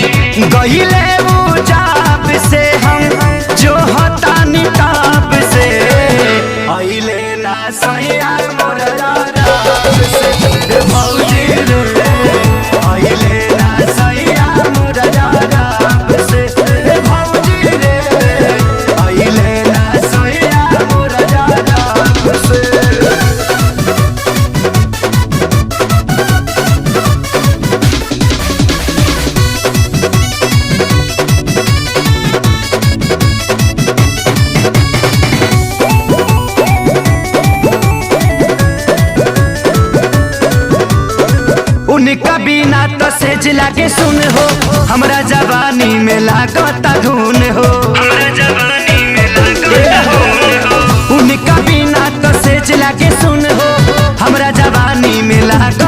गहिले वो जाप से हम जो हतानी ताप से आइले ना सैया मोर राप से भौजी रे आइले ना सैया मोर राप से भौजी रे आइले ना सैया मोर राप से। उनका बिना तो सेज लागे सुन हो हमरा जवानी में लागता धुन हो उनका बिना तो सेज लागे सुन हो हमरा जवानी में लागता